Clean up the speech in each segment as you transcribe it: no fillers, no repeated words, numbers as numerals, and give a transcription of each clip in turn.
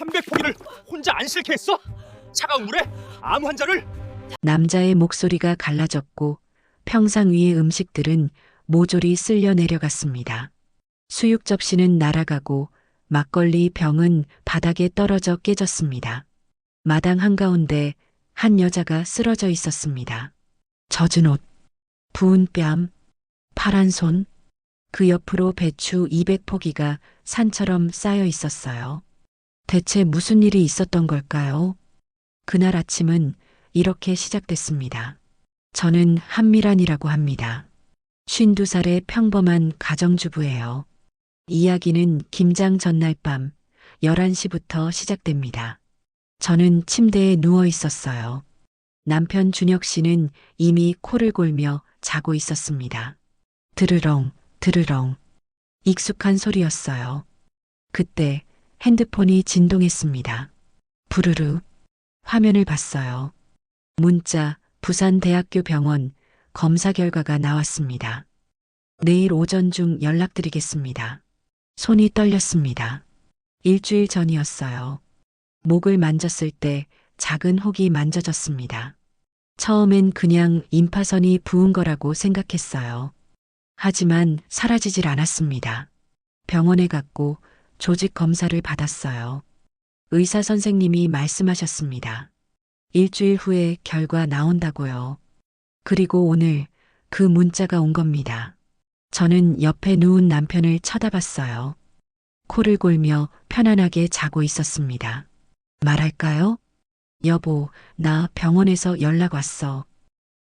300포기를 혼자 안 싫게 했어? 차가운 물에 암 환자를? 남자의 목소리가 갈라졌고 평상 위의 음식들은 모조리 쓸려 내려갔습니다. 수육 접시는 날아가고 막걸리 병은 바닥에 떨어져 깨졌습니다. 마당 한가운데 한 여자가 쓰러져 있었습니다. 젖은 옷, 부은 뺨, 파란 손, 그 옆으로 배추 200포기가 산처럼 쌓여 있었어요. 대체 무슨 일이 있었던 걸까요? 그날 아침은 이렇게 시작됐습니다. 저는 한미란이라고 합니다. 52살의 평범한 가정주부예요. 이야기는 김장 전날 밤 11시부터 시작됩니다. 저는 침대에 누워 있었어요. 남편 준혁 씨는 이미 코를 골며 자고 있었습니다. 드르렁, 드르렁. 익숙한 소리였어요. 그때 핸드폰이 진동했습니다. 부르르. 화면을 봤어요. 문자, 부산대학교 병원, 검사 결과가 나왔습니다. 내일 오전 중 연락드리겠습니다. 손이 떨렸습니다. 일주일 전이었어요. 목을 만졌을 때 작은 혹이 만져졌습니다. 처음엔 그냥 임파선이 부은 거라고 생각했어요. 하지만 사라지질 않았습니다. 병원에 갔고 조직 검사를 받았어요. 의사 선생님이 말씀하셨습니다. 일주일 후에 결과 나온다고요. 그리고 오늘 그 문자가 온 겁니다. 저는 옆에 누운 남편을 쳐다봤어요. 코를 골며 편안하게 자고 있었습니다. 말할까요? 여보, 나 병원에서 연락 왔어.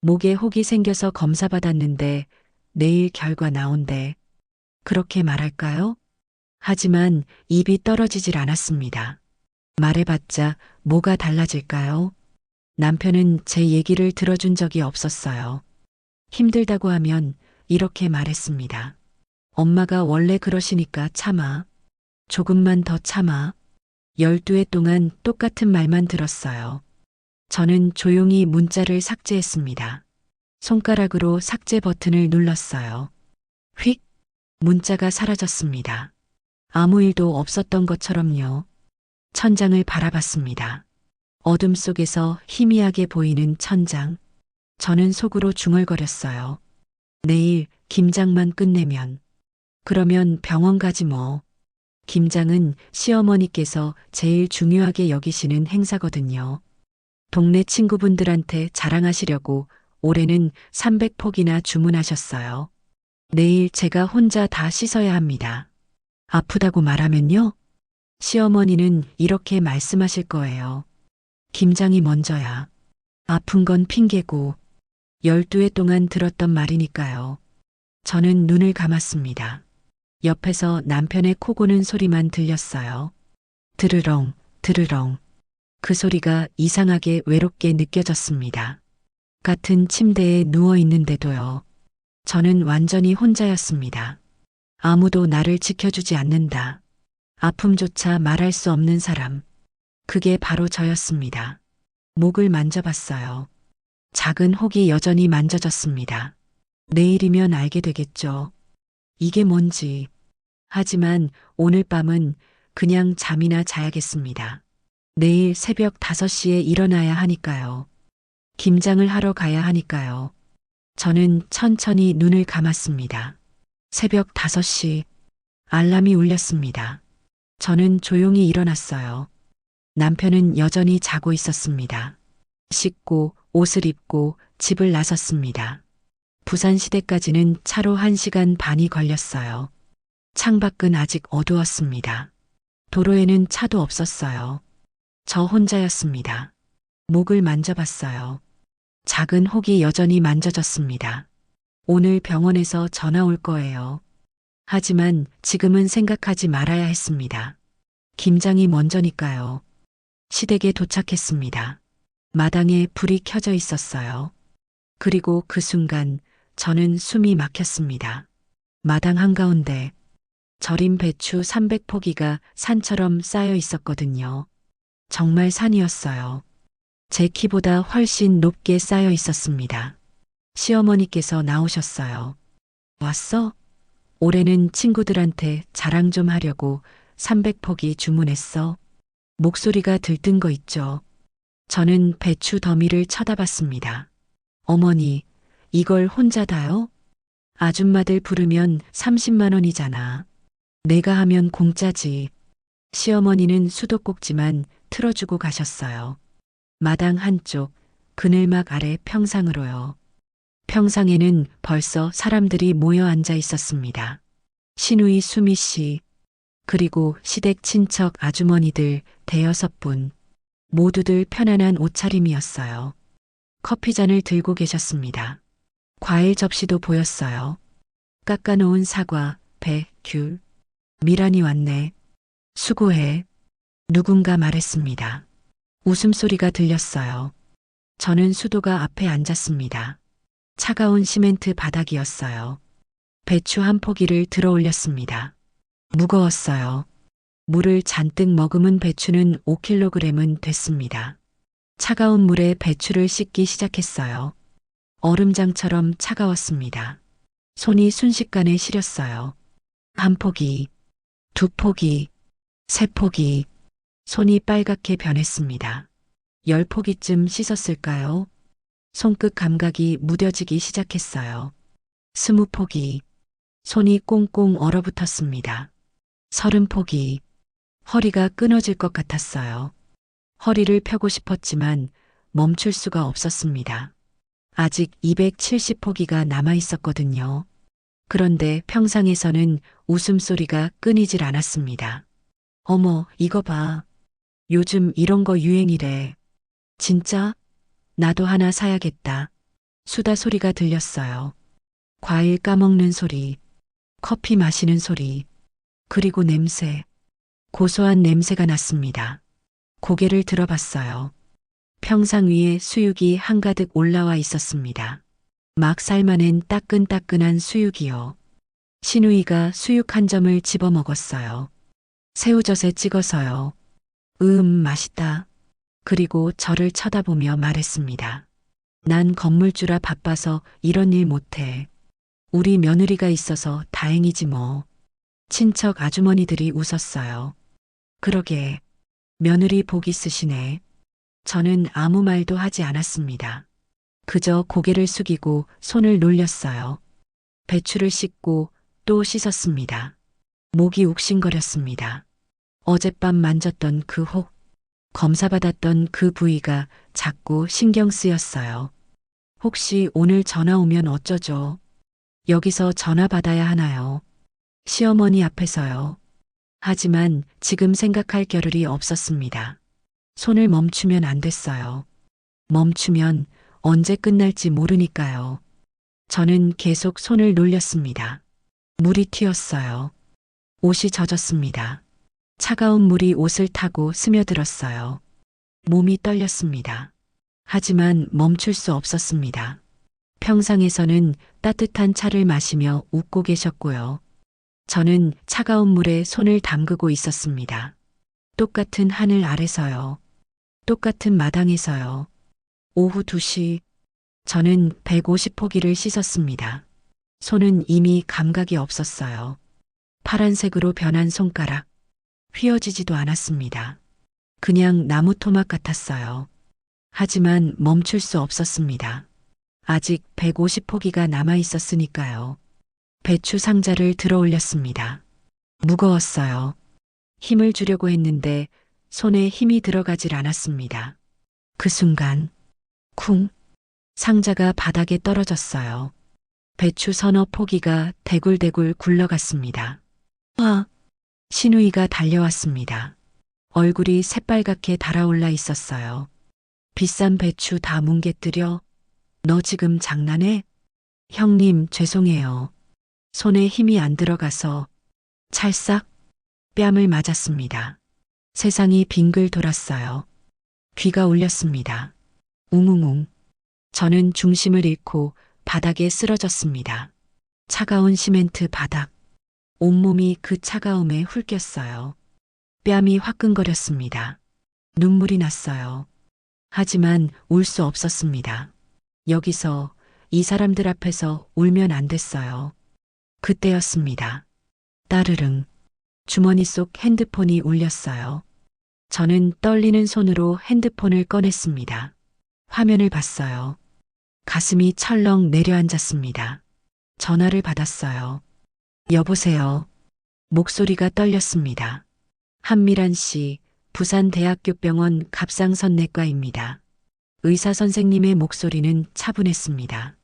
목에 혹이 생겨서 검사 받았는데 내일 결과 나온대. 그렇게 말할까요? 하지만 입이 떨어지질 않았습니다. 말해봤자 뭐가 달라질까요? 남편은 제 얘기를 들어준 적이 없었어요. 힘들다고 하면 이렇게 말했습니다. 엄마가 원래 그러시니까 참아. 조금만 더 참아. 12회 동안 똑같은 말만 들었어요. 저는 조용히 문자를 삭제했습니다. 손가락으로 삭제 버튼을 눌렀어요. 휙! 문자가 사라졌습니다. 아무 일도 없었던 것처럼요. 천장을 바라봤습니다. 어둠 속에서 희미하게 보이는 천장. 저는 속으로 중얼거렸어요. 내일 김장만 끝내면. 그러면 병원 가지 뭐. 김장은 시어머니께서 제일 중요하게 여기시는 행사거든요. 동네 친구분들한테 자랑하시려고 올해는 300포기나 주문하셨어요. 내일 제가 혼자 다 씻어야 합니다. 아프다고 말하면요? 시어머니는 이렇게 말씀하실 거예요. 김장이 먼저야. 아픈 건 핑계고 12회 동안 들었던 말이니까요. 저는 눈을 감았습니다. 옆에서 남편의 코 고는 소리만 들렸어요. 드르렁, 드르렁. 그 소리가 이상하게 외롭게 느껴졌습니다. 같은 침대에 누워 있는데도요. 저는 완전히 혼자였습니다. 아무도 나를 지켜주지 않는다. 아픔조차 말할 수 없는 사람. 그게 바로 저였습니다. 목을 만져봤어요. 작은 혹이 여전히 만져졌습니다. 내일이면 알게 되겠죠. 이게 뭔지. 하지만 오늘 밤은 그냥 잠이나 자야겠습니다. 내일 새벽 5시에 일어나야 하니까요. 김장을 하러 가야 하니까요. 저는 천천히 눈을 감았습니다. 새벽 5시. 알람이 울렸습니다. 저는 조용히 일어났어요. 남편은 여전히 자고 있었습니다. 씻고 옷을 입고 집을 나섰습니다. 부산시대까지는 차로 1시간 반이 걸렸어요. 창밖은 아직 어두웠습니다. 도로에는 차도 없었어요. 저 혼자였습니다. 목을 만져봤어요. 작은 혹이 여전히 만져졌습니다. 오늘 병원에서 전화 올 거예요. 하지만 지금은 생각하지 말아야 했습니다. 김장이 먼저니까요. 시댁에 도착했습니다. 마당에 불이 켜져 있었어요. 그리고 그 순간 저는 숨이 막혔습니다. 마당 한가운데 절인 배추 300포기가 산처럼 쌓여 있었거든요. 정말 산이었어요. 제 키보다 훨씬 높게 쌓여 있었습니다. 시어머니께서 나오셨어요. 왔어? 올해는 친구들한테 자랑 좀 하려고 300포기 주문했어. 목소리가 들뜬 거 있죠. 저는 배추 더미를 쳐다봤습니다. 어머니, 이걸 혼자 다요? 아줌마들 부르면 30만 원이잖아. 내가 하면 공짜지. 시어머니는 수도꼭지만 틀어주고 가셨어요. 마당 한쪽, 그늘막 아래 평상으로요. 평상에는 벌써 사람들이 모여 앉아 있었습니다. 시누이 수미 씨, 그리고 시댁 친척 아주머니들 대여섯 분, 모두들 편안한 옷차림이었어요. 커피잔을 들고 계셨습니다. 과일 접시도 보였어요. 깎아놓은 사과, 배, 귤. 미란이 왔네. 수고해. 누군가 말했습니다. 웃음소리가 들렸어요. 저는 수도가 앞에 앉았습니다. 차가운 시멘트 바닥이었어요. 배추 한 포기를 들어 올렸습니다. 무거웠어요. 물을 잔뜩 머금은 배추는 5kg은 됐습니다. 차가운 물에 배추를 씻기 시작했어요. 얼음장처럼 차가웠습니다. 손이 순식간에 시렸어요. 한 포기, 두 포기, 세 포기. 손이 빨갛게 변했습니다. 10포기쯤 씻었을까요? 손끝 감각이 무뎌지기 시작했어요. 20포기. 손이 꽁꽁 얼어붙었습니다. 30포기. 허리가 끊어질 것 같았어요. 허리를 펴고 싶었지만 멈출 수가 없었습니다. 아직 270포기가 남아 있었거든요. 그런데 평상에서는 웃음소리가 끊이질 않았습니다. 어머, 이거 봐. 요즘 이런 거 유행이래. 진짜? 나도 하나 사야겠다. 수다 소리가 들렸어요. 과일 까먹는 소리, 커피 마시는 소리, 그리고 냄새. 고소한 냄새가 났습니다. 고개를 들어봤어요. 평상 위에 수육이 한가득 올라와 있었습니다. 막 삶아낸 따끈따끈한 수육이요. 시누이가 수육 한 점을 집어 먹었어요. 새우젓에 찍어서요. 맛있다. 그리고 저를 쳐다보며 말했습니다. 난 건물주라 바빠서 이런 일 못해. 우리 며느리가 있어서 다행이지 뭐. 친척 아주머니들이 웃었어요. 그러게, 며느리 복이 쓰시네. 저는 아무 말도 하지 않았습니다. 그저 고개를 숙이고 손을 놀렸어요. 배추를 씻고 또 씻었습니다. 목이 욱신거렸습니다. 어젯밤 만졌던 그 혹, 검사받았던 그 부위가 자꾸 신경 쓰였어요. 혹시 오늘 전화 오면 어쩌죠? 여기서 전화 받아야 하나요? 시어머니 앞에서요. 하지만 지금 생각할 겨를이 없었습니다. 손을 멈추면 안 됐어요. 멈추면 언제 끝날지 모르니까요. 저는 계속 손을 놀렸습니다. 물이 튀었어요. 옷이 젖었습니다. 차가운 물이 옷을 타고 스며들었어요. 몸이 떨렸습니다. 하지만 멈출 수 없었습니다. 평상에서는 따뜻한 차를 마시며 웃고 계셨고요. 저는 차가운 물에 손을 담그고 있었습니다. 똑같은 하늘 아래서요. 똑같은 마당에서요. 오후 2시, 저는 150포기를 씻었습니다. 손은 이미 감각이 없었어요. 파란색으로 변한 손가락, 휘어지지도 않았습니다. 그냥 나무 토막 같았어요. 하지만 멈출 수 없었습니다. 아직 150포기가 남아 있었으니까요. 배추 상자를 들어 올렸습니다. 무거웠어요. 힘을 주려고 했는데 손에 힘이 들어가질 않았습니다. 그 순간, 쿵, 상자가 바닥에 떨어졌어요. 배추 서너 포기가 대굴대굴 굴러갔습니다. 와! 시누이가 달려왔습니다. 얼굴이 새빨갛게 달아올라 있었어요. 비싼 배추 다 뭉개뜨려? 너 지금 장난해? 형님, 죄송해요. 손에 힘이 안 들어가서 찰싹 뺨을 맞았습니다. 세상이 빙글 돌았어요. 귀가 울렸습니다. 웅웅웅. 저는 중심을 잃고 바닥에 쓰러졌습니다. 차가운 시멘트 바닥. 온몸이 그 차가움에 훑겼어요. 뺨이 화끈거렸습니다. 눈물이 났어요. 하지만 울 수 없었습니다. 여기서 이 사람들 앞에서 울면 안 됐어요. 그때였습니다. 따르릉. 주머니 속 핸드폰이 울렸어요. 저는 떨리는 손으로 핸드폰을 꺼냈습니다. 화면을 봤어요. 가슴이 철렁 내려앉았습니다. 전화를 받았어요. 여보세요. 목소리가 떨렸습니다. 한미란 씨, 부산대학교병원 갑상선내과입니다. 의사 선생님의 목소리는 차분했습니다.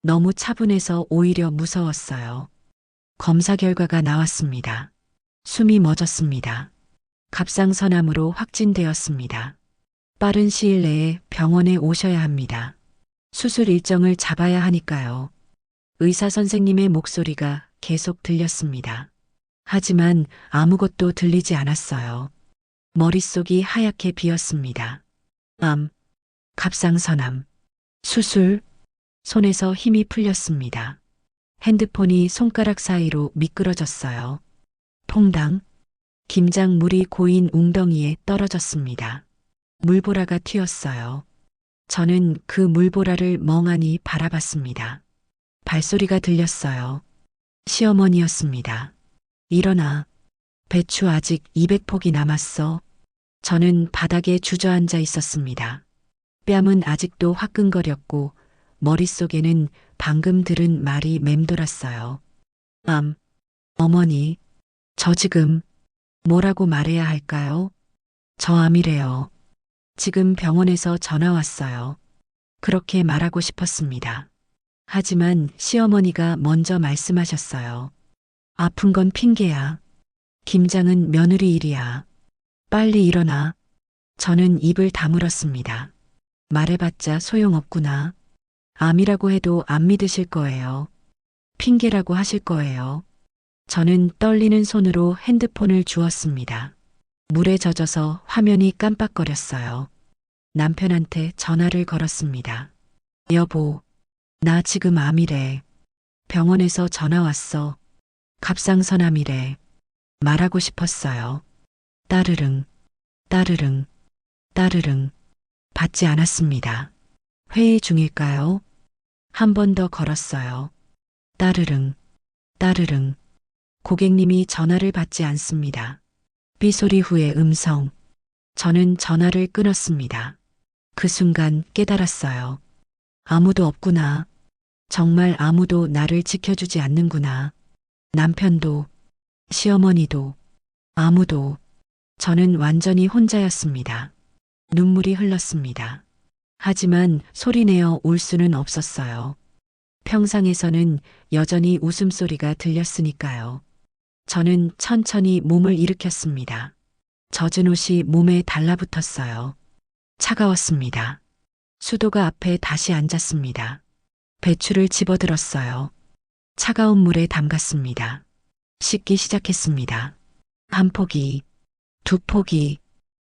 너무 차분해서 오히려 무서웠어요. 검사 결과가 나왔습니다. 숨이 멎었습니다. 갑상선암으로 확진되었습니다. 빠른 시일 내에 병원에 오셔야 합니다. 수술 일정을 잡아야 하니까요. 의사 선생님의 목소리가 계속 들렸습니다. 하지만 아무것도 들리지 않았어요. 머릿속이 하얗게 비었습니다. 갑상선암, 수술, 손에서 힘이 풀렸습니다. 핸드폰이 손가락 사이로 미끄러졌어요. 퐁당, 김장물이 고인 웅덩이에 떨어졌습니다. 물보라가 튀었어요. 저는 그 물보라를 멍하니 바라봤습니다. 발소리가 들렸어요. 시어머니였습니다. 일어나. 배추 아직 200폭이 남았어. 저는 바닥에 주저앉아 있었습니다. 뺨은 아직도 화끈거렸고 머릿속에는 방금 들은 말이 맴돌았어요. 어머니, 저 지금 뭐라고 말해야 할까요? 저 암이래요. 지금 병원에서 전화 왔어요. 그렇게 말하고 싶었습니다. 하지만 시어머니가 먼저 말씀하셨어요. 아픈 건 핑계야. 김장은 며느리 일이야. 빨리 일어나. 저는 입을 다물었습니다. 말해봤자 소용없구나. 암이라고 해도 안 믿으실 거예요. 핑계라고 하실 거예요. 저는 떨리는 손으로 핸드폰을 주었습니다. 물에 젖어서 화면이 깜빡거렸어요. 남편한테 전화를 걸었습니다. 여보, 나 지금 암이래. 병원에서 전화 왔어. 갑상선암이래. 말하고 싶었어요. 따르릉, 따르릉, 따르릉. 받지 않았습니다. 회의 중일까요? 한 번 더 걸었어요. 따르릉, 따르릉. 고객님이 전화를 받지 않습니다. 삐소리 후의 음성. 저는 전화를 끊었습니다. 그 순간 깨달았어요. 아무도 없구나. 정말 아무도 나를 지켜주지 않는구나. 남편도, 시어머니도, 아무도. 저는 완전히 혼자였습니다. 눈물이 흘렀습니다. 하지만 소리내어 울 수는 없었어요. 평상에서는 여전히 웃음소리가 들렸으니까요. 저는 천천히 몸을 일으켰습니다. 젖은 옷이 몸에 달라붙었어요. 차가웠습니다. 수도가 앞에 다시 앉았습니다. 배추를 집어들었어요. 차가운 물에 담갔습니다. 씻기 시작했습니다. 한 포기, 두 포기,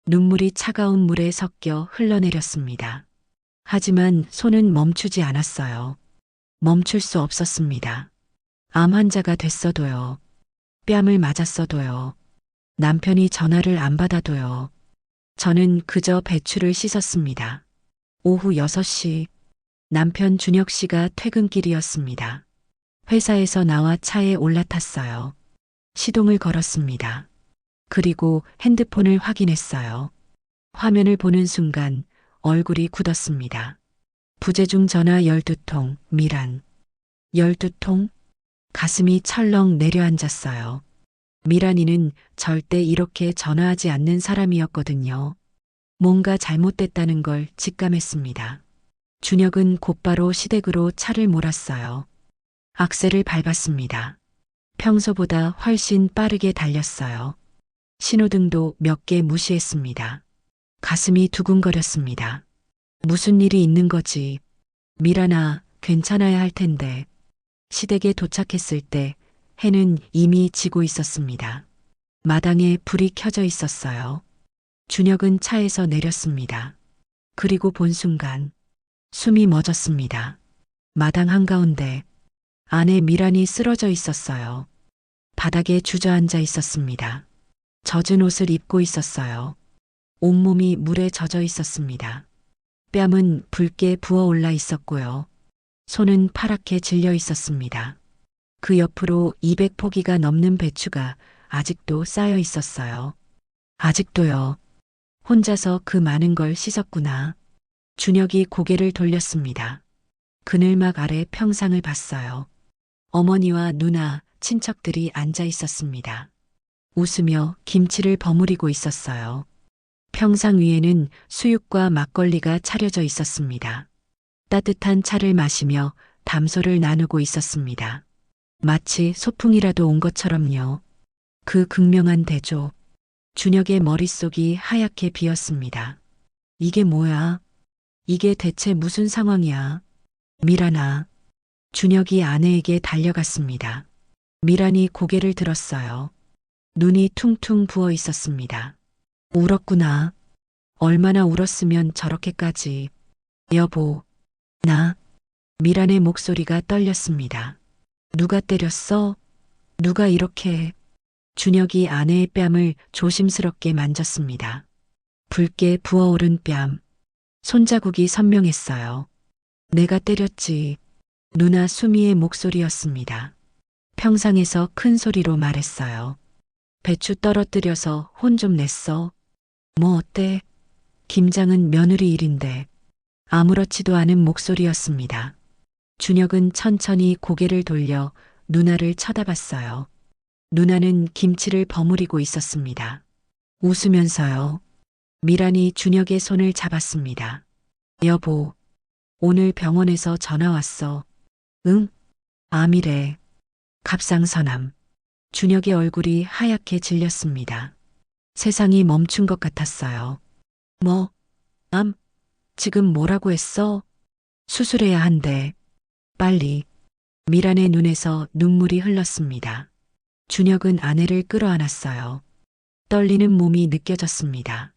눈물이 차가운 물에 섞여 흘러내렸습니다. 하지만 손은 멈추지 않았어요. 멈출 수 없었습니다. 암 환자가 됐어도요. 뺨을 맞았어도요. 남편이 전화를 안 받아도요. 저는 그저 배추를 씻었습니다. 오후 6시 남편 준혁 씨가 퇴근길이었습니다. 회사에서 나와 차에 올라탔어요. 시동을 걸었습니다. 그리고 핸드폰을 확인했어요. 화면을 보는 순간 얼굴이 굳었습니다. 부재중 전화 12통, 미란. 12통? 가슴이 철렁 내려앉았어요. 미란이는 절대 이렇게 전화하지 않는 사람이었거든요. 뭔가 잘못됐다는 걸 직감했습니다. 준혁은 곧바로 시댁으로 차를 몰았어요. 악셀을 밟았습니다. 평소보다 훨씬 빠르게 달렸어요. 신호등도 몇 개 무시했습니다. 가슴이 두근거렸습니다. 무슨 일이 있는 거지? 미란아, 괜찮아야 할 텐데. 시댁에 도착했을 때 해는 이미 지고 있었습니다. 마당에 불이 켜져 있었어요. 준혁은 차에서 내렸습니다. 그리고 본 순간 숨이 멎었습니다. 마당 한가운데 아내 미란이 쓰러져 있었어요. 바닥에 주저앉아 있었습니다. 젖은 옷을 입고 있었어요. 온몸이 물에 젖어 있었습니다. 뺨은 붉게 부어올라 있었고요. 손은 파랗게 질려 있었습니다. 그 옆으로 200포기가 넘는 배추가 아직도 쌓여 있었어요. 아직도요. 혼자서 그 많은 걸 씻었구나. 준혁이 고개를 돌렸습니다. 그늘막 아래 평상을 봤어요. 어머니와 누나, 친척들이 앉아 있었습니다. 웃으며 김치를 버무리고 있었어요. 평상 위에는 수육과 막걸리가 차려져 있었습니다. 따뜻한 차를 마시며 담소를 나누고 있었습니다. 마치 소풍이라도 온 것처럼요. 그 극명한 대조, 준혁의 머릿속이 하얗게 비었습니다. 이게 뭐야? 이게 대체 무슨 상황이야? 미란아. 준혁이 아내에게 달려갔습니다. 미란이 고개를 들었어요. 눈이 퉁퉁 부어 있었습니다. 울었구나. 얼마나 울었으면 저렇게까지. 여보, 나. 미란의 목소리가 떨렸습니다. 누가 때렸어? 누가 이렇게. 준혁이 아내의 뺨을 조심스럽게 만졌습니다. 붉게 부어오른 뺨. 손자국이 선명했어요. 내가 때렸지. 누나 수미의 목소리였습니다. 평상에서 큰 소리로 말했어요. 배추 떨어뜨려서 혼 좀 냈어. 뭐 어때? 김장은 며느리 일인데. 아무렇지도 않은 목소리였습니다. 준혁은 천천히 고개를 돌려 누나를 쳐다봤어요. 누나는 김치를 버무리고 있었습니다. 웃으면서요. 미란이 준혁의 손을 잡았습니다. 여보, 오늘 병원에서 전화 왔어. 응? 암이래. 갑상선암. 준혁의 얼굴이 하얗게 질렸습니다. 세상이 멈춘 것 같았어요. 뭐? 암? 지금 뭐라고 했어? 수술해야 한대. 빨리. 미란의 눈에서 눈물이 흘렀습니다. 준혁은 아내를 끌어안았어요. 떨리는 몸이 느껴졌습니다.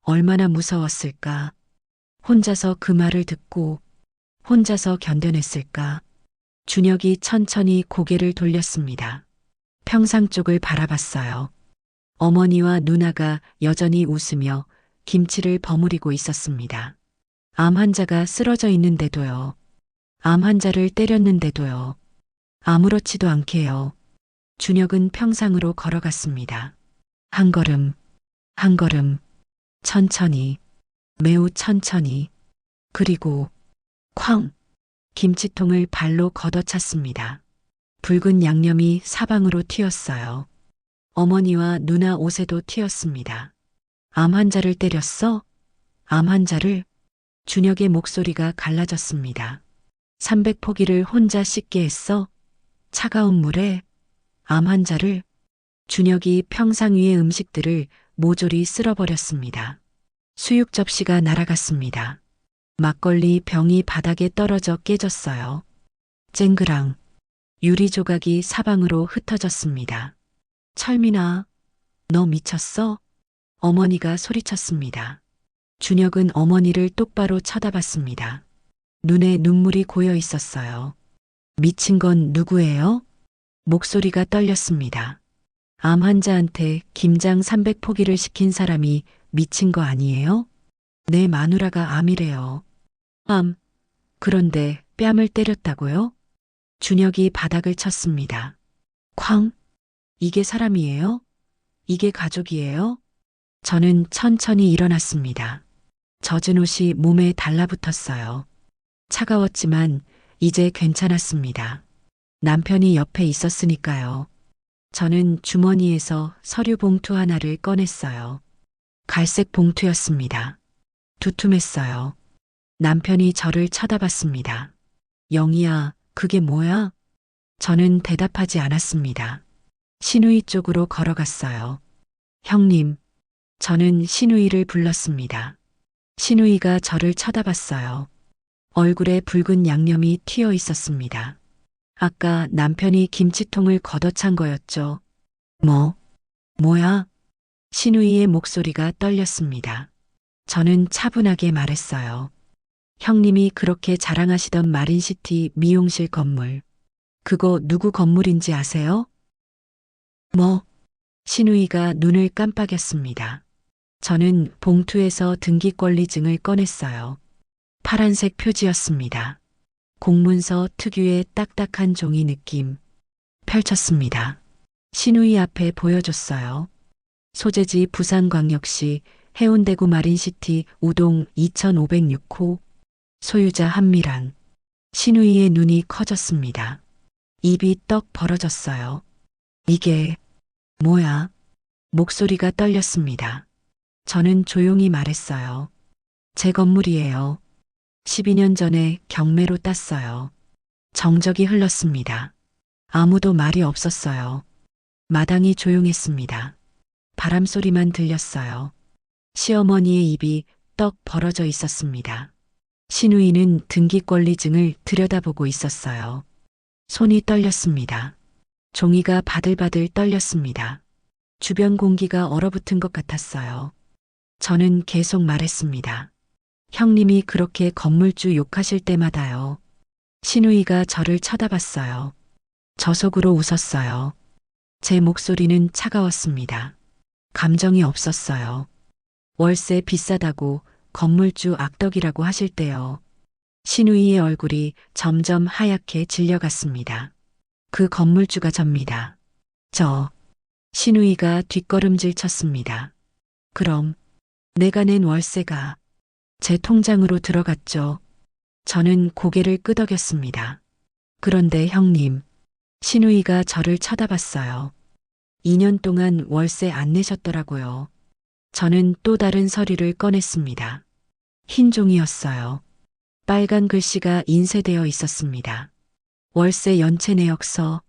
얼마나 무서웠을까? 혼자서 그 말을 듣고 혼자서 견뎌냈을까? 준혁이 천천히 고개를 돌렸습니다. 평상 쪽을 바라봤어요. 어머니와 누나가 여전히 웃으며 김치를 버무리고 있었습니다. 암 환자가 쓰러져 있는데도요. 암 환자를 때렸는데도요. 아무렇지도 않게요. 준혁은 평상으로 걸어갔습니다. 한 걸음, 한 걸음, 천천히, 매우 천천히, 그리고 쾅! 김치통을 발로 걷어찼습니다. 붉은 양념이 사방으로 튀었어요. 어머니와 누나 옷에도 튀었습니다. 암 환자를 때렸어? 암 환자를? 준혁의 목소리가 갈라졌습니다. 300포기를 혼자 씻게 했어? 차가운 물에? 암 환자를? 준혁이 평상 위의 음식들을 모조리 쓸어버렸습니다. 수육 접시가 날아갔습니다. 막걸리 병이 바닥에 떨어져 깨졌어요. 쨍그랑 유리 조각이 사방으로 흩어졌습니다. 철민아, 너 미쳤어? 어머니가 소리쳤습니다. 준혁은 어머니를 똑바로 쳐다봤습니다. 눈에 눈물이 고여 있었어요. 미친 건 누구예요? 목소리가 떨렸습니다. 암 환자한테 김장 300포기를 시킨 사람이 미친 거 아니에요? 내 마누라가 암이래요. 암. 그런데 뺨을 때렸다고요? 준혁이 바닥을 쳤습니다. 쾅. 이게 사람이에요? 이게 가족이에요? 저는 천천히 일어났습니다. 젖은 옷이 몸에 달라붙었어요. 차가웠지만 이제 괜찮았습니다. 남편이 옆에 있었으니까요. 저는 주머니에서 서류 봉투 하나를 꺼냈어요. 갈색 봉투였습니다. 두툼했어요. 남편이 저를 쳐다봤습니다. 영희야, 그게 뭐야? 저는 대답하지 않았습니다. 신우이 쪽으로 걸어갔어요. 형님, 저는 신우이를 불렀습니다. 신우이가 저를 쳐다봤어요. 얼굴에 붉은 양념이 튀어 있었습니다. 아까 남편이 김치통을 걷어찬 거였죠. 뭐야? 신우이의 목소리가 떨렸습니다. 저는 차분하게 말했어요. 형님이 그렇게 자랑하시던 마린시티 미용실 건물. 그거 누구 건물인지 아세요? 신우이가 눈을 깜빡였습니다. 저는 봉투에서 등기권리증을 꺼냈어요. 파란색 표지였습니다. 공문서 특유의 딱딱한 종이 느낌. 펼쳤습니다. 신우이 앞에 보여줬어요. 소재지 부산광역시 해운대구 마린시티 우동 2506호 소유자 한미란. 신우이의 눈이 커졌습니다. 입이 떡 벌어졌어요. 이게 뭐야? 목소리가 떨렸습니다. 저는 조용히 말했어요. 제 건물이에요. 12년 전에 경매로 땄어요. 정적이 흘렀습니다. 아무도 말이 없었어요. 마당이 조용했습니다. 바람 소리만 들렸어요. 시어머니의 입이 떡 벌어져 있었습니다. 신우이는 등기권리증을 들여다보고 있었어요. 손이 떨렸습니다. 종이가 바들바들 떨렸습니다. 주변 공기가 얼어붙은 것 같았어요. 저는 계속 말했습니다. 형님이 그렇게 건물주 욕하실 때마다요. 신우이가 저를 쳐다봤어요. 저 속으로 웃었어요. 제 목소리는 차가웠습니다. 감정이 없었어요. 월세 비싸다고 건물주 악덕이라고 하실 때요. 신우이의 얼굴이 점점 하얗게 질려갔습니다. 그 건물주가 접니다. 신우이가 뒷걸음질 쳤습니다. 그럼 내가 낸 월세가 제 통장으로 들어갔죠. 저는 고개를 끄덕였습니다. 그런데 형님, 신우이가 저를 쳐다봤어요. 2년 동안 월세 안 내셨더라고요. 저는 또 다른 서류를 꺼냈습니다. 흰 종이였어요. 빨간 글씨가 인쇄되어 있었습니다. 월세 연체 내역서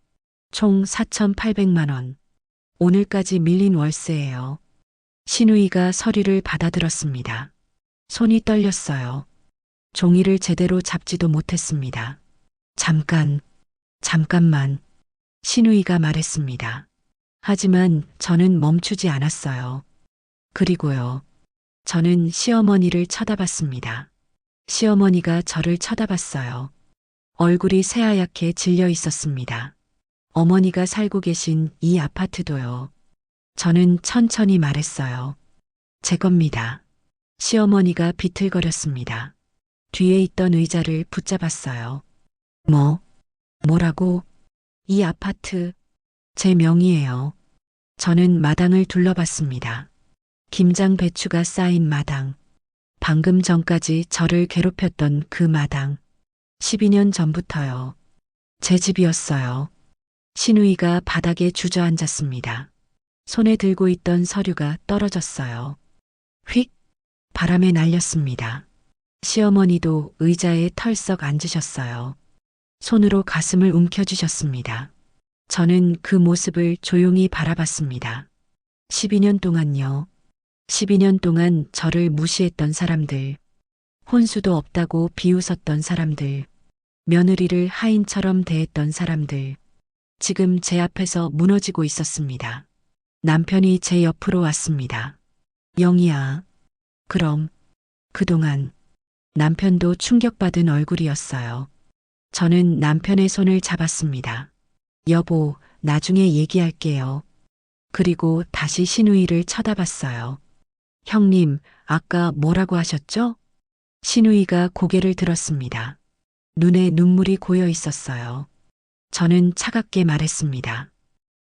총 4,800만 원. 오늘까지 밀린 월세예요. 신우이가 서류를 받아들었습니다. 손이 떨렸어요. 종이를 제대로 잡지도 못했습니다. 잠깐만. 신우이가 말했습니다. 하지만 저는 멈추지 않았어요. 그리고요. 저는 시어머니를 쳐다봤습니다. 시어머니가 저를 쳐다봤어요. 얼굴이 새하얗게 질려 있었습니다. 어머니가 살고 계신 이 아파트도요. 저는 천천히 말했어요. 제 겁니다. 시어머니가 비틀거렸습니다. 뒤에 있던 의자를 붙잡았어요. 뭐라고? 이 아파트 제 명의예요. 저는 마당을 둘러봤습니다. 김장 배추가 쌓인 마당. 방금 전까지 저를 괴롭혔던 그 마당. 12년 전부터요. 제 집이었어요. 신우이가 바닥에 주저앉았습니다. 손에 들고 있던 서류가 떨어졌어요. 휙! 바람에 날렸습니다. 시어머니도 의자에 털썩 앉으셨어요. 손으로 가슴을 움켜쥐셨습니다. 저는 그 모습을 조용히 바라봤습니다. 12년 동안요. 12년 동안 저를 무시했던 사람들, 혼수도 없다고 비웃었던 사람들, 며느리를 하인처럼 대했던 사람들, 지금 제 앞에서 무너지고 있었습니다. 남편이 제 옆으로 왔습니다. 영희야. 그럼 그동안 남편도 충격받은 얼굴이었어요. 저는 남편의 손을 잡았습니다. 여보, 나중에 얘기할게요. 그리고 다시 신우이를 쳐다봤어요. 형님, 아까 뭐라고 하셨죠? 신우이가 고개를 들었습니다. 눈에 눈물이 고여 있었어요. 저는 차갑게 말했습니다.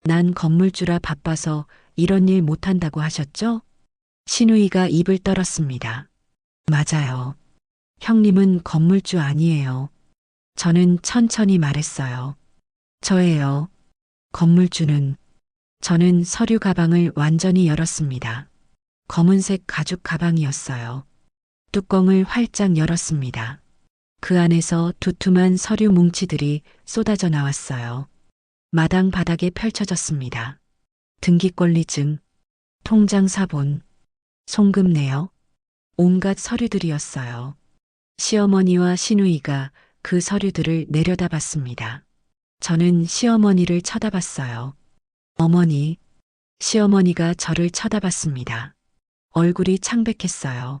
난 건물주라 바빠서 이런 일 못한다고 하셨죠? 신우이가 입을 떨었습니다. 맞아요. 형님은 건물주 아니에요. 저는 천천히 말했어요. 저예요. 건물주는. 저는 서류 가방을 완전히 열었습니다. 검은색 가죽 가방이었어요. 뚜껑을 활짝 열었습니다. 그 안에서 두툼한 서류 뭉치들이 쏟아져 나왔어요. 마당 바닥에 펼쳐졌습니다. 등기권리증, 통장 사본, 송금 내역, 온갖 서류들이었어요. 시어머니와 신우이가 그 서류들을 내려다봤습니다. 저는 시어머니를 쳐다봤어요. 어머니, 시어머니가 저를 쳐다봤습니다. 얼굴이 창백했어요.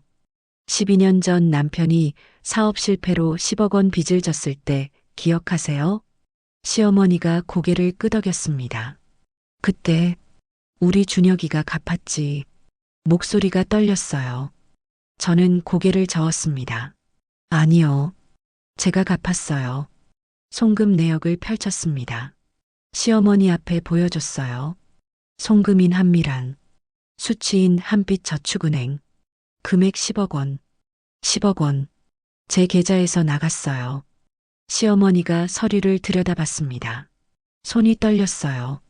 12년 전 남편이 사업 실패로 10억 원 빚을 졌을 때 기억하세요? 시어머니가 고개를 끄덕였습니다. 그때 우리 준혁이가 갚았지. 목소리가 떨렸어요. 저는 고개를 저었습니다. 아니요. 제가 갚았어요. 송금 내역을 펼쳤습니다. 시어머니 앞에 보여줬어요. 송금인 한미란, 수취인 한빛저축은행, 금액 10억 원. 10억 원. 제 계좌에서 나갔어요. 시어머니가 서류를 들여다봤습니다. 손이 떨렸어요.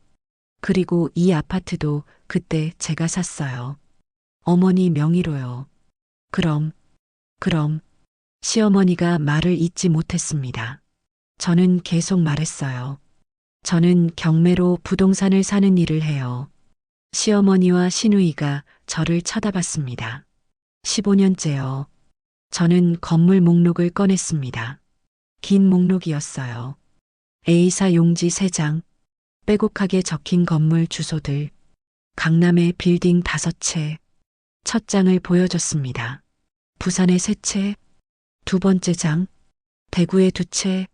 그리고 이 아파트도 그때 제가 샀어요. 어머니 명의로요. 그럼, 시어머니가 말을 잇지 못했습니다. 저는 계속 말했어요. 저는 경매로 부동산을 사는 일을 해요. 시어머니와 시누이가 저를 쳐다봤습니다. 15년째요. 저는 건물 목록을 꺼냈습니다. 긴 목록이었어요. A사 용지 3장, 빼곡하게 적힌 건물 주소들, 강남의 빌딩 5채, 첫 장을 보여줬습니다. 부산의 3채, 두 번째 장, 대구의 2채,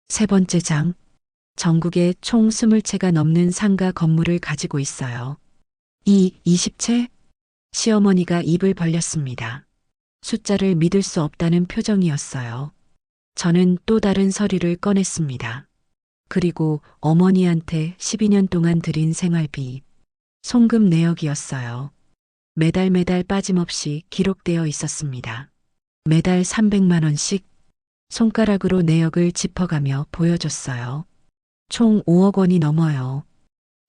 세 번째 장, 전국에 총 20채가 넘는 상가 건물을 가지고 있어요. 20채? 시어머니가 입을 벌렸습니다. 숫자를 믿을 수 없다는 표정이었어요. 저는 또 다른 서류를 꺼냈습니다. 그리고 어머니한테 12년 동안 드린 생활비, 송금 내역이었어요. 매달 빠짐없이 기록되어 있었습니다. 매달 300만 원씩 손가락으로 내역을 짚어가며 보여줬어요. 총 5억 원이 넘어요.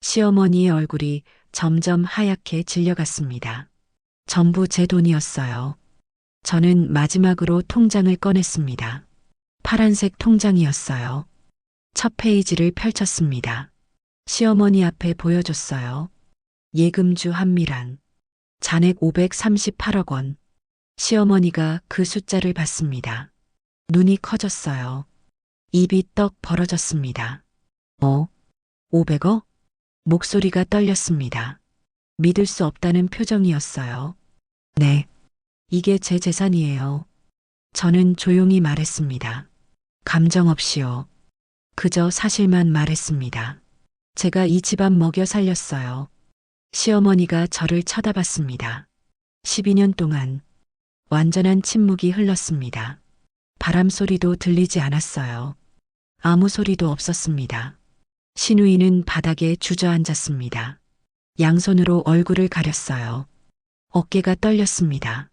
시어머니의 얼굴이 점점 하얗게 질려갔습니다. 전부 제 돈이었어요. 저는 마지막으로 통장을 꺼냈습니다. 파란색 통장이었어요. 첫 페이지를 펼쳤습니다. 시어머니 앞에 보여줬어요. 예금주 한미란. 잔액 538억 원. 시어머니가 그 숫자를 봤습니다. 눈이 커졌어요. 입이 떡 벌어졌습니다. 500억? 목소리가 떨렸습니다. 믿을 수 없다는 표정이었어요. 네. 이게 제 재산이에요. 저는 조용히 말했습니다. 감정 없이요. 그저 사실만 말했습니다. 제가 이 집안 먹여 살렸어요. 시어머니가 저를 쳐다봤습니다. 12년 동안 완전한 침묵이 흘렀습니다. 바람 소리도 들리지 않았어요. 아무 소리도 없었습니다. 시누이는 바닥에 주저앉았습니다. 양손으로 얼굴을 가렸어요. 어깨가 떨렸습니다.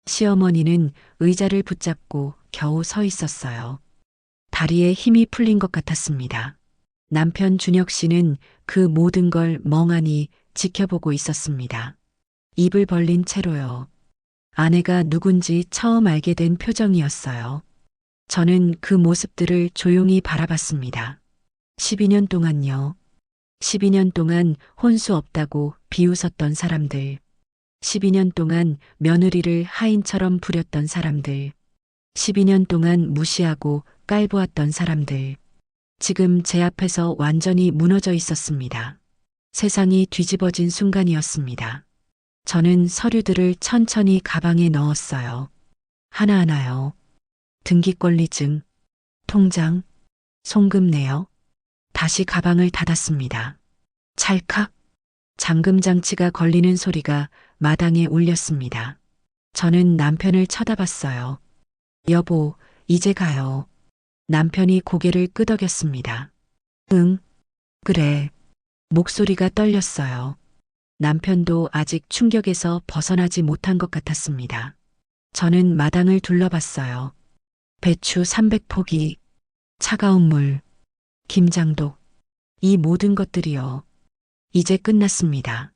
시어머니는 의자를 붙잡고 겨우 서 있었어요. 다리에 힘이 풀린 것 같았습니다. 남편 준혁 씨는 그 모든 걸 멍하니 지켜보고 있었습니다. 입을 벌린 채로요. 아내가 누군지 처음 알게 된 표정이었어요. 저는 그 모습들을 조용히 바라봤습니다. 12년 동안요. 12년 동안 혼수 없다고 비웃었던 사람들. 12년 동안 며느리를 하인처럼 부렸던 사람들. 12년 동안 무시하고 깔보았던 사람들. 지금 제 앞에서 완전히 무너져 있었습니다. 세상이 뒤집어진 순간이었습니다. 저는 서류들을 천천히 가방에 넣었어요. 하나하나요. 등기권리증, 통장, 송금 내역. 다시 가방을 닫았습니다. 찰칵. 잠금 장치가 걸리는 소리가 마당에 울렸습니다. 저는 남편을 쳐다봤어요. 여보, 이제 가요. 남편이 고개를 끄덕였습니다. 응, 그래. 목소리가 떨렸어요. 남편도 아직 충격에서 벗어나지 못한 것 같았습니다. 저는 마당을 둘러봤어요. 배추 300포기, 차가운 물, 김장독, 이 모든 것들이요. 이제 끝났습니다.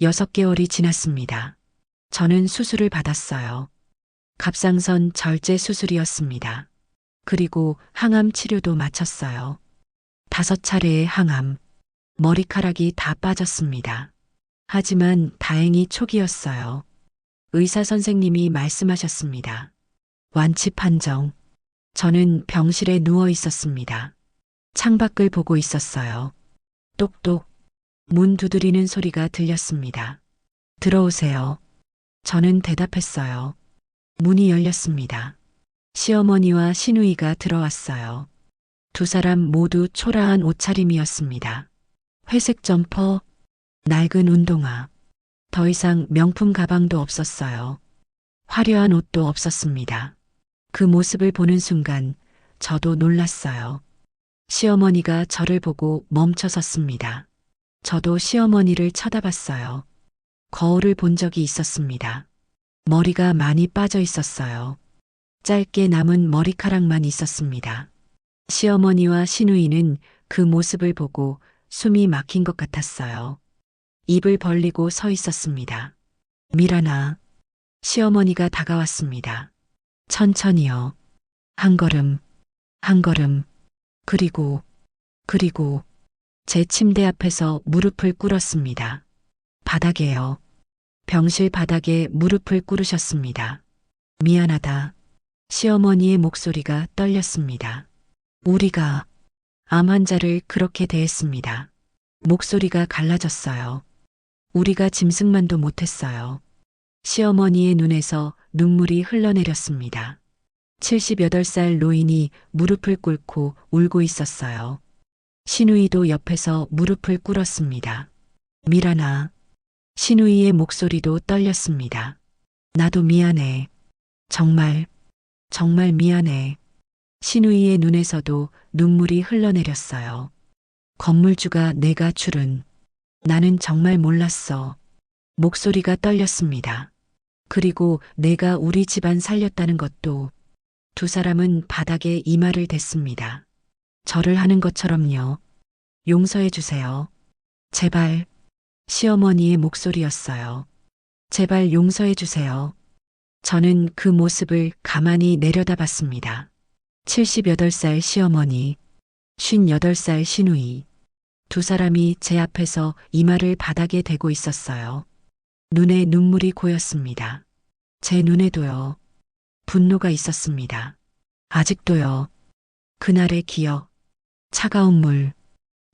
6개월이 지났습니다. 저는 수술을 받았어요. 갑상선 절제 수술이었습니다. 그리고 항암 치료도 마쳤어요. 5차례의 항암, 머리카락이 다 빠졌습니다. 하지만 다행히 초기였어요. 의사 선생님이 말씀하셨습니다. 완치 판정. 저는 병실에 누워 있었습니다. 창밖을 보고 있었어요. 똑똑. 문 두드리는 소리가 들렸습니다. 들어오세요. 저는 대답했어요. 문이 열렸습니다. 시어머니와 시누이가 들어왔어요. 두 사람 모두 초라한 옷차림이었습니다. 회색 점퍼, 낡은 운동화. 더 이상 명품 가방도 없었어요. 화려한 옷도 없었습니다. 그 모습을 보는 순간 저도 놀랐어요. 시어머니가 저를 보고 멈춰 섰습니다. 저도 시어머니를 쳐다봤어요. 거울을 본 적이 있었습니다. 머리가 많이 빠져 있었어요. 짧게 남은 머리카락만 있었습니다. 시어머니와 시누이는 그 모습을 보고 숨이 막힌 것 같았어요. 입을 벌리고 서 있었습니다. 미란아, 시어머니가 다가왔습니다. 천천히요. 한 걸음, 한 걸음, 그리고 제 침대 앞에서 무릎을 꿇었습니다. 바닥에요. 병실 바닥에 무릎을 꿇으셨습니다. 미안하다. 시어머니의 목소리가 떨렸습니다. 우리가 암 환자를 그렇게 대했습니다. 목소리가 갈라졌어요. 우리가 짐승만도 못했어요. 시어머니의 눈에서 눈물이 흘러내렸습니다. 78살 노인이 무릎을 꿇고 울고 있었어요. 시누이도 옆에서 무릎을 꿇었습니다. 미란아. 시누이의 목소리도 떨렸습니다. 나도 미안해. 정말 미안해. 시누이의 눈에서도 눈물이 흘러내렸어요. 건물주가 내가 줄은. 나는 정말 몰랐어. 목소리가 떨렸습니다. 그리고 내가 우리 집안 살렸다는 것도. 두 사람은 바닥에 이마를 댔습니다. 절을 하는 것처럼요. 용서해 주세요. 제발. 시어머니의 목소리였어요. 제발 용서해 주세요. 저는 그 모습을 가만히 내려다봤습니다. 78살 시어머니, 58살 시누이. 두 사람이 제 앞에서 이마를 바닥에 대고 있었어요. 눈에 눈물이 고였습니다. 제 눈에도요. 분노가 있었습니다. 아직도요. 그날의 기억, 차가운 물,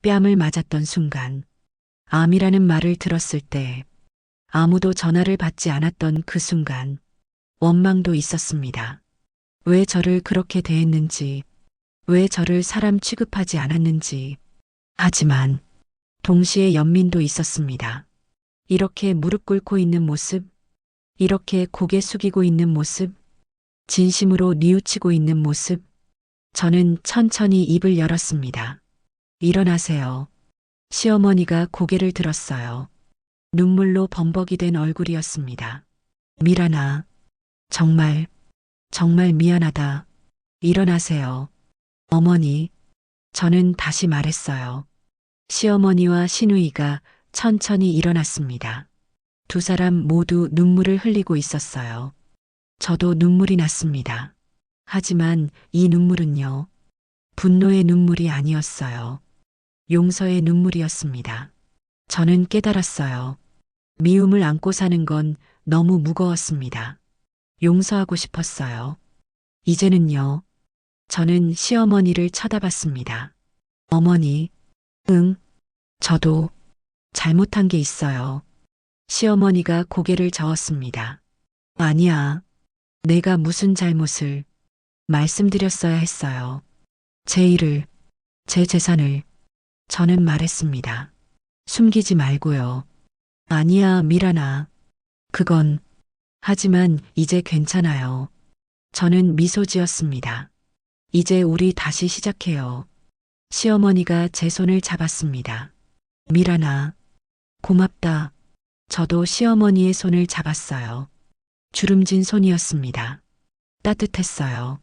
뺨을 맞았던 순간, 암이라는 말을 들었을 때, 아무도 전화를 받지 않았던 그 순간, 원망도 있었습니다. 왜 저를 그렇게 대했는지, 왜 저를 사람 취급하지 않았는지. 하지만 동시에 연민도 있었습니다. 이렇게 무릎 꿇고 있는 모습, 이렇게 고개 숙이고 있는 모습, 진심으로 뉘우치고 있는 모습. 저는 천천히 입을 열었습니다. 일어나세요. 시어머니가 고개를 들었어요. 눈물로 범벅이 된 얼굴이었습니다. 미란아, 정말 미안하다. 일어나세요. 어머니, 저는 다시 말했어요. 시어머니와 시누이가 천천히 일어났습니다. 두 사람 모두 눈물을 흘리고 있었어요. 저도 눈물이 났습니다. 하지만 이 눈물은요, 분노의 눈물이 아니었어요. 용서의 눈물이었습니다. 저는 깨달았어요. 미움을 안고 사는 건 너무 무거웠습니다. 용서하고 싶었어요. 이제는요, 저는 시어머니를 쳐다봤습니다. 어머니, 응, 저도 잘못한 게 있어요. 시어머니가 고개를 저었습니다. 아니야, 내가 무슨 잘못을 말씀드렸어야 했어요. 제 일을, 제 재산을. 저는 말했습니다. 숨기지 말고요. 아니야, 미란아. 그건. 하지만 이제 괜찮아요. 저는 미소 지었습니다. 이제 우리 다시 시작해요. 시어머니가 제 손을 잡았습니다. 미란아, 고맙다. 저도 시어머니의 손을 잡았어요. 주름진 손이었습니다. 따뜻했어요.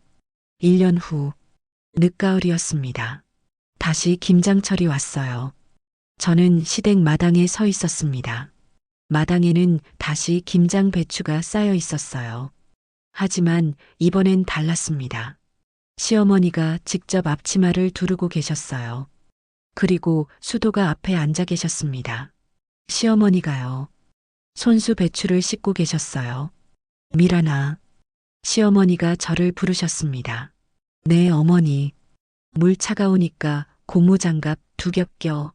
1년 후, 늦가을이었습니다. 다시 김장철이 왔어요. 저는 시댁 마당에 서 있었습니다. 마당에는 다시 김장 배추가 쌓여 있었어요. 하지만 이번엔 달랐습니다. 시어머니가 직접 앞치마를 두르고 계셨어요. 그리고 수도가 앞에 앉아 계셨습니다. 시어머니가요. 손수 배추를 씻고 계셨어요. 미란아. 시어머니가 저를 부르셨습니다. 네, 어머니. 물 차가우니까 고무장갑 2겹 껴.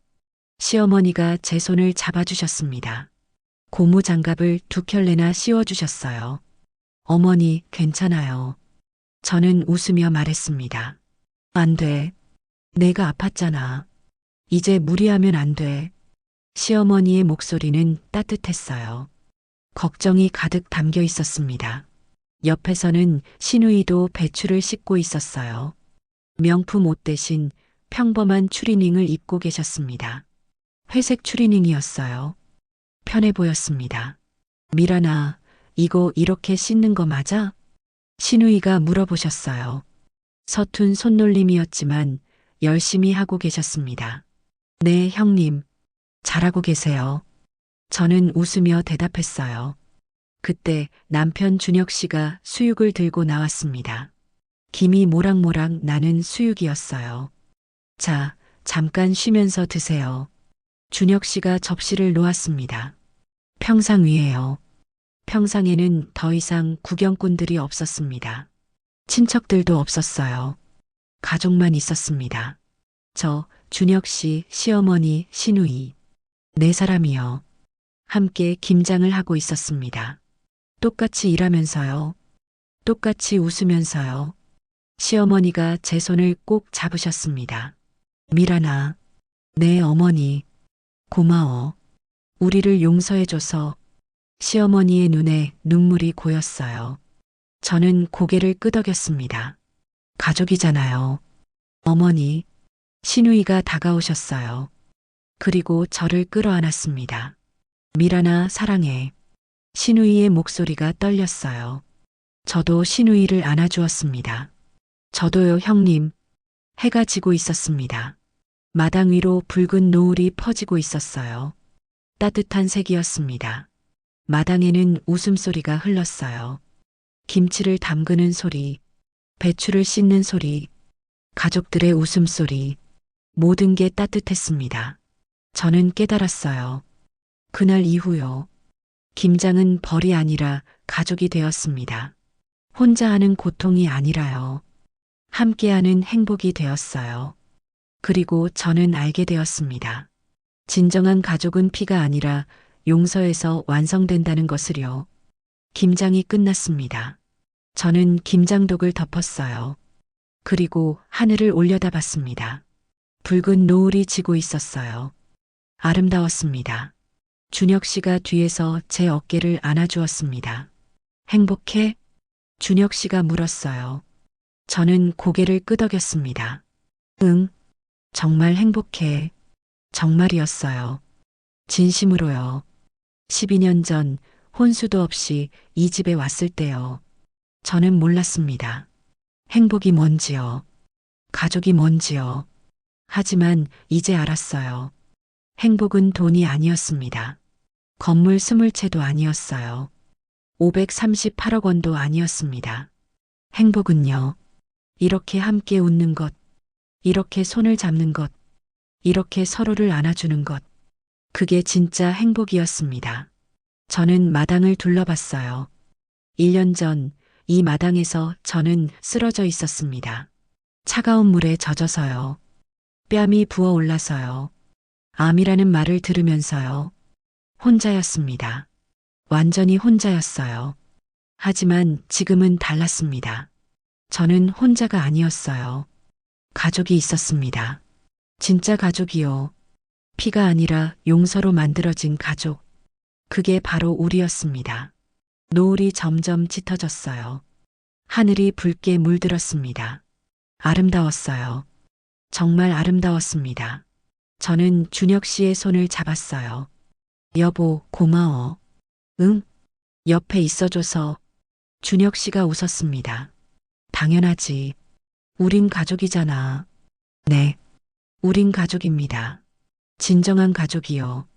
시어머니가 제 손을 잡아주셨습니다. 고무장갑을 2켤레나 씌워주셨어요. 어머니, 괜찮아요. 저는 웃으며 말했습니다. 안 돼. 내가 아팠잖아. 이제 무리하면 안 돼. 시어머니의 목소리는 따뜻했어요. 걱정이 가득 담겨 있었습니다. 옆에서는 시누이도 배추를 씻고 있었어요. 명품 옷 대신 평범한 추리닝을 입고 계셨습니다. 회색 추리닝이었어요. 편해 보였습니다. 미란아, 이거 이렇게 씻는 거 맞아? 신우이가 물어보셨어요. 서툰 손놀림이었지만 열심히 하고 계셨습니다. 네, 형님. 잘하고 계세요. 저는 웃으며 대답했어요. 그때 남편 준혁 씨가 수육을 들고 나왔습니다. 김이 모락모락 나는 수육이었어요. 자, 잠깐 쉬면서 드세요. 준혁 씨가 접시를 놓았습니다. 평상 위에요. 평상에는 더 이상 구경꾼들이 없었습니다. 친척들도 없었어요. 가족만 있었습니다. 저, 준혁 씨, 시어머니, 신우이. 네 사람이요. 함께 김장을 하고 있었습니다. 똑같이 일하면서요. 똑같이 웃으면서요. 시어머니가 제 손을 꼭 잡으셨습니다. 미란아. 네, 어머니. 고마워. 우리를 용서해줘서. 시어머니의 눈에 눈물이 고였어요. 저는 고개를 끄덕였습니다. 가족이잖아요. 어머니. 신우이가 다가오셨어요. 그리고 저를 끌어안았습니다. 미란아, 사랑해. 신우이의 목소리가 떨렸어요. 저도 신우이를 안아주었습니다. 저도요, 형님. 해가 지고 있었습니다. 마당 위로 붉은 노을이 퍼지고 있었어요. 따뜻한 색이었습니다. 마당에는 웃음소리가 흘렀어요. 김치를 담그는 소리, 배추를 씻는 소리, 가족들의 웃음소리, 모든 게 따뜻했습니다. 저는 깨달았어요. 그날 이후요. 김장은 벌이 아니라 가족이 되었습니다. 혼자 하는 고통이 아니라요. 함께하는 행복이 되었어요. 그리고 저는 알게 되었습니다. 진정한 가족은 피가 아니라 용서에서 완성된다는 것을요. 김장이 끝났습니다. 저는 김장독을 덮었어요. 그리고 하늘을 올려다봤습니다. 붉은 노을이 지고 있었어요. 아름다웠습니다. 준혁 씨가 뒤에서 제 어깨를 안아주었습니다. 행복해? 준혁 씨가 물었어요. 저는 고개를 끄덕였습니다. 응, 정말 행복해. 정말이었어요. 진심으로요. 12년 전 혼수도 없이 이 집에 왔을 때요. 저는 몰랐습니다. 행복이 뭔지요. 가족이 뭔지요. 하지만 이제 알았어요. 행복은 돈이 아니었습니다. 건물 20채도 아니었어요. 538억 원도 아니었습니다. 행복은요. 이렇게 함께 웃는 것, 이렇게 손을 잡는 것, 이렇게 서로를 안아주는 것. 그게 진짜 행복이었습니다. 저는 마당을 둘러봤어요. 1년 전 이 마당에서 저는 쓰러져 있었습니다. 차가운 물에 젖어서요. 뺨이 부어올라서요. 암이라는 말을 들으면서요. 혼자였습니다. 완전히 혼자였어요. 하지만 지금은 달랐습니다. 저는 혼자가 아니었어요. 가족이 있었습니다. 진짜 가족이요. 피가 아니라 용서로 만들어진 가족. 그게 바로 우리였습니다. 노을이 점점 짙어졌어요. 하늘이 붉게 물들었습니다. 아름다웠어요. 정말 아름다웠습니다. 저는 준혁 씨의 손을 잡았어요. 여보, 고마워. 응? 옆에 있어줘서. 준혁 씨가 웃었습니다. 당연하지. 우린 가족이잖아. 네. 우린 가족입니다. 진정한 가족이요.